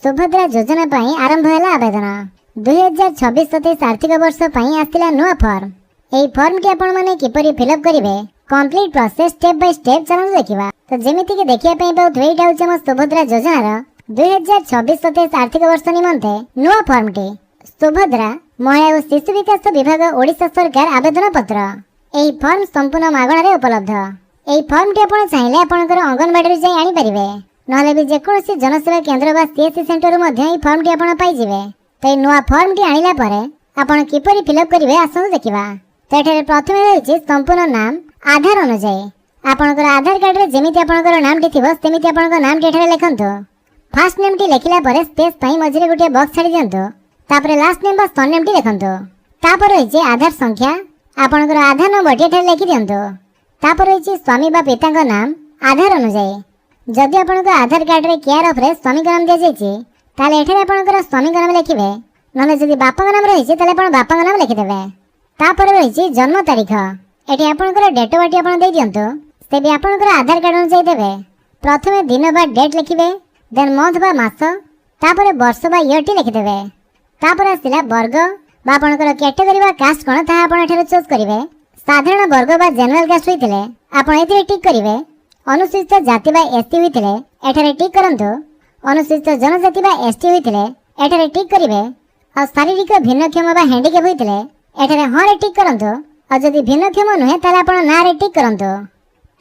सुभद्रा योजना पाई आरंभ है आवेदन 2026-27 आर्थिक वर्ष आसला नुआ फॉर्म। यही फॉर्म टी आपण माने किपरि फिलअप करेंगे complete process step by step चलन देखा। तो जमीती कि देखिया पाउथवे एटा होचे हम सुभद्रा योजनार 2026-27 आर्थिक वर्ष निमंते नुआ फॉर्म टी सुभद्रा महिला और शिशु विकास विभाग ओडिशा सरकार आवेदन पत्र। यही फॉर्म संपूर्ण मागणार उपलब्ध। यही फॉर्म टी आपण चाहिए आपणकर अंगनवाड़ी जाई आनी परिवे नहले भी जेकोसी जनसेवा केंद्र बा सीएससी सेंटर मध्ये यही फॉर्म टी आपण पाई जिवे। तो नुआ फॉर्म टी आनिला परे आपण किपरि फिलअप करिवे आसनु देखिबा। तो एठारे प्रथमे रहिछि संपूर्ण नाम आधार अनुसार आपणकर आधार कार्ड रे जेमिति आपणकर नाम टी थिबो सेमिति आपणकर नाम टी एठारे लिखंतो। फर्स्ट नेम टी लिखिला परे स्पेस पई मझिरे गोटे बॉक्स छाडी दियंतो। तापरे लास्ट नेम बा सरनेम टी लिखंतो। तापर रहिछि आधार संख्या आपणकर आधार नंबर टी एठारे लिखि दियंतो। तापर रहिछि स्वामी बा पिताଙ୍କ नाम आधार अनुसार जदि आपणकर आधार कार्ड रे केयर ऑफ रे स्वामी नाम दिया जायछि ताले एठारे आपणकर स्वामी नाम लिखिबे नले जदि बापा नाम रहिछि ताले आपण बापा नाम लिखि देबे। तापर रहिछि जन्म तारीख एठी आपणकर डेट ऑफ बर्थ आपण देइ दियंतो से भी आपणकर आधार कार्ड अनुसार देबे। प्रथमे दिन बा डेट लिखिबे देन मंथ बा मास तापर वर्ष बा ईयर टी लिखि देबे। तापर आसिला वर्ग बा आपणकर कैटेगरी बा कास्ट कोन ता आपण एठारे चूज करिवे। साधारण वर्ग बा जनरल कास्ट होइतिले आपण एथिरे टिक करिवे। अनुसूचित जाति बा एसटी होइतिले एठारे टिक करंतो। अनुसूचित जनजाति बा एसटी होइतिले एठारे टिक करिवे। आ शारीरिक भिन्नक्षम बा हैंडिकैप होइतिले एठारे हां रे टिक करंतो। आ जदि भिन्नक्षम नुहे ताले आपण ना रे टिक करंतो।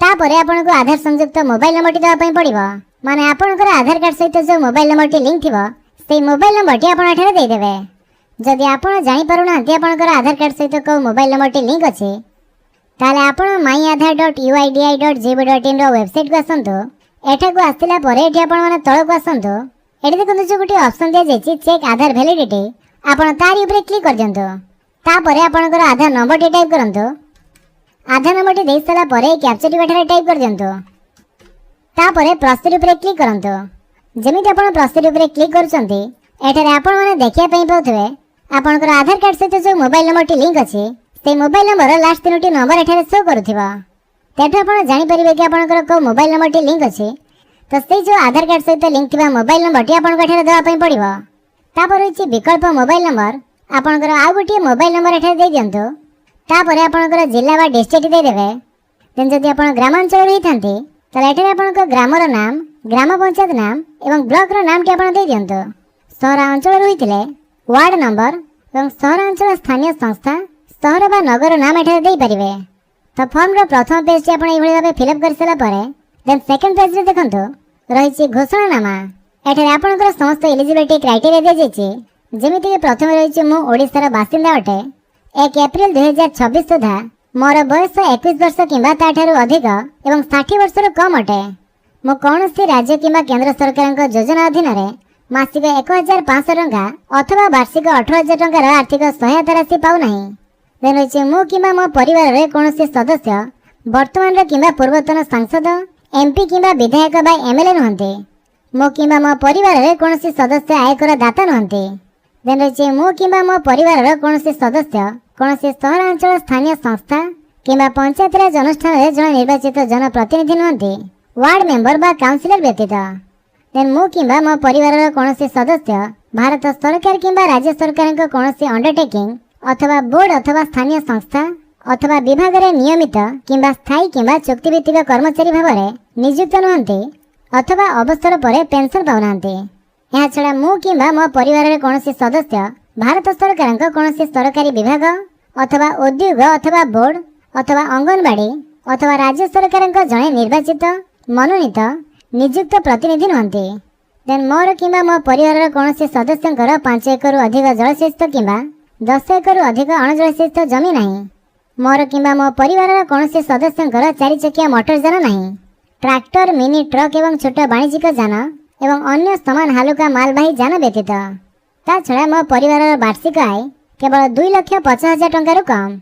तापरे आपनको आधार संयुक्त मोबाइल नंबर टी देबा पई पड़िबो। माने आपनकर आधार कार्ड सहित जो मोबाइल नंबर टी लिंक थिबो सेई मोबाइल नंबर टी आपण एठारे देइ देबे। जदि आपण जानि पारु नांती आपनकर आधार कार्ड सहित को मोबाइल नंबर टी लिंक अछि ताले आपण myaadhar.uidi.gov.in रो वेबसाइट को आसंतो। एठा को आस्तिला परे एठी आपण माने तळ को आसंतो। एठी देखंतु जो गुटी ऑप्शन दिया जायछि चेक आधार वैलिडिटी आपण तारी ऊपर क्लिक कर दियंतो। तापरे आपनकर आधार नंबर टी टाइप करंतो। आधार नंबर टी देइ सला परे कैप्चा टी एठारे टाइप कर दियंतो। तापरे प्रोसीड ऊपर क्लिक करंतो। जेमिति आपण प्रोसीड ऊपर क्लिक करचंती एठारे आपण माने देखिया पई पाउथवे आपनकर आधार कार्ड सहित जो मोबाइल नंबर टी लिंक अछि से मोबाइल नंबर लास्ट तीनोटी नंबर एठारे शो करूथिबा। तेठा आपण जानि परिबे कि आपनकर को मोबाइल नंबर टी लिंक अछि तो से जो आधार कार्ड सहित लिंक थिबा मोबाइल नंबर टी आपण एठारे देबा पई पड़िबो। तापर होछि विकल्प मोबाइल नंबर आपनकर आ गोटी मोबाइल नंबर एठारे देइ दियंतो। तापर आपनकर जिल्ला बा डिस्ट्रिक्ट देइ देबे। देन जदि आपण ग्रामांचल रहि थांती तले एठारे आपनकर ग्रामर नाम ग्राम पंचायत नाम एवं ब्लॉक रो नाम टी आपण देइ दियंतो। सहरांचल रहितिले वार्ड नंबर एवं सहरांचल स्थानीय संस्था सहर बा नगर नाम एठारे देइ परिबे। तो फॉर्म रो प्रथम पेज टी आपण एभଳି भाबे फिलअप कर सला परे देन सेकंड पेज रे देखंतो रहिछि घोषणानामा। एठारे आपनकर समस्त एलिजिबिलिटी क्राइटेरिया दे जायछि। जेमिति कि प्रथम रहिछि मो ओडिसा बासिंदा अटे 1 एप्रिल 2026 सुधा मोर बयस 21 वर्ष किंबा ताठारु अधिक एवं 60 वर्ष रो कम अटे। मो कोनोसी राज्य किंबा केंद्र सरकारक योजना अधीन रे मासिक 1500 टंका अथवा वार्षिक 18000 टंका रो आर्थिक सहायता राशि पाउ नाही। देन रहिछि मो किंबा मो परिवार रे कोनोसी सदस्य वर्तमान रे किंबा पूर्वतन सांसद एमपी किंबा विधायक बा एमएलए नहंते। मो किंबा मो परिवार रे कोनोसी सदस्य आयकर दाता नहंते। देन रहिछि मो किंबा मो परिवार रे कोनोसी सदस्य कोनोसी सहरांचल स्थानीय संस्था किंबा पंचायत राज अनुष्ठान रे जण निर्वाचित जनप्रतिनिधि नहंते वार्ड मेंबर बा काउंसिलर व्यतीत। देन मो किंबा मो परिवार रे कोनोसी सदस्य भारत सरकार किंबा राज्य सरकार को कोनोसी अंडरटेकिंग अथवा बोर्ड अथवा स्थानीय संस्था अथवा विभाग रे नियमित किंबा स्थायी किंबा चुक्तिभित्तिक कर्मचारी भाव में नियुक्त नहंती अथवा अवसर पर पेंशन पाउनांती। यह छड़ा मु किंबा मो परिवार रे कोनोसी सदस्य भारत सरकार को कोनोसी सरकारी विभाग अथवा उद्योग अथवा बोर्ड अथवा अंगनवाड़ी अथवा राज्य सरकार को जणे निर्वाचित मनोनीत नियुक्त प्रतिनिधि नहंती। देन मोर किंबा मो परिवार रे कोनोसी सदस्यंकर 5 एकड़ अधिक जलसेचित किंबा 10 एकड़ अधिक अणजलसेचित जमी नाही। मोर किंबा मो परिवार रे कोनोसी सदस्यंकर 4 चकिया मोटर जान नाही। ट्रैक्टर मिनी ट्रक एवं छोट वाणिज्यिक जान एवं अन्य समान हालुका मालवाही जान व्यतीत। ता छड़ा मो परिवार वार्षिक आय केवल 2,50,000 टंका कम।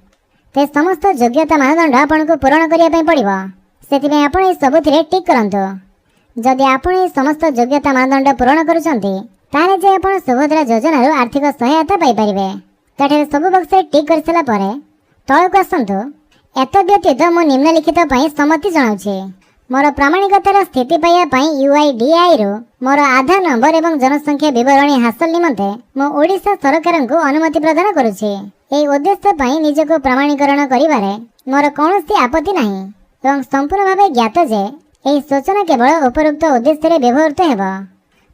ते समस्त योग्यता मानदंड आपनको पूरण करिया पई पड़िबो। सेतिमे आपण ए सबुथिरे टिक करंतो। जदि आपण ए समस्त योग्यता मानदंड पूरण करूचंती ताले जे आपण सुभद्रा योजना रो आर्थिक सहायता पाई परिबे। ताठे सब बक्स टिक कर सला परे तळको आसंतो। एत व्यतीत मो निम्नलिखित पई सम्मति जणाउछि। मोर प्रामाणिकतार स्थिति पाइबा UIDAI रु मोर आधार नंबर एवं जनसंख्या विवरणी हासिल निमंते मो ओडिशा सरकार को अनुमति प्रदान करुछि। एही उद्देश्य पई निजको प्रमाणीकरण करिवारे मोर कोनोसी आपत्ति नाही एवं संपूर्ण भावे ज्ञात जे एही सूचना केवल उपरोक्त उद्देश्य रे व्यवहृत हेबो।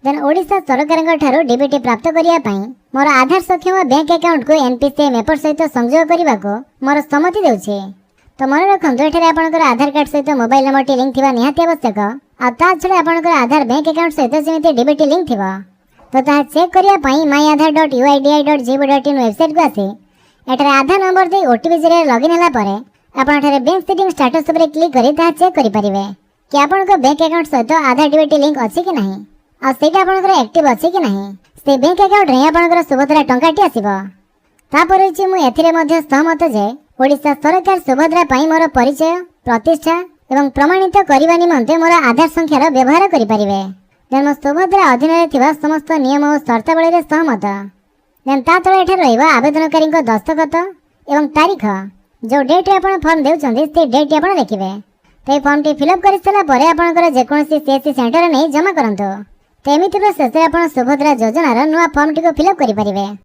देन ओडिशा सरकार ठारू डीबीटी प्राप्त करिया पई मोर आधार सक्षम बैंक अकाउंट को एनपीसीआई मेपर सहित संयोग करने को मोर सम्मति देउछि। तो मन रखु एठारे आपनकर आधार कार्ड सहित मोबाइल नंबर टी लिंक थिबा निहाती आवश्यक आ ता छडा आपनकर आधार बैंक अकाउंट सहित जेमिति डीबीटी लिंक थिबा। तो ता चेक करिया पई myaadhar.uidi.gov.in वेबसाइट को आसी एठारे आधार नंबर दे ओटीपी जरिए लॉगिन होला परे आपण एठारे बैंक सेटिंग स्टेटस पर क्लिक करी ता चेक करि परिबे कि आपनकर बैंक अकाउंट सहित आधार डीबीटी लिंक अछि कि नाही आ सेटा आपनकर एक्टिव अछि कि नाही। से बैंक अकाउंट रे आपनकर सुभद्रा टंकाटी आसीबो। तापर होछि मु एथिरे मध्ये सहमत जे ओडिशा सरकार सुभद्रा पाई मोर परिचय प्रतिष्ठा एवं प्रमाणित करने निमंते मोर आधार संख्यार व्यवहार करि परिबे। देन मो सुभद्रा अधीन रे थिबा समस्त नियम और शर्तावली रे सहमत। देन ता तळे एठा रहइबा आवेदनकारी को दस्तखत एवं तारीख जो डेट रे आपण फॉर्म देउछन्ती से डेट आपण लिखिबे। ते फॉर्म टी फिलअप करि सला परे आपनकर जे कोनसी सीएससी सेंटर नै जमा करंतो। तेमिति प्रोसेस रे आपण सुभद्रा योजनार नुवा फॉर्म टी को फिलअप करि परिबे।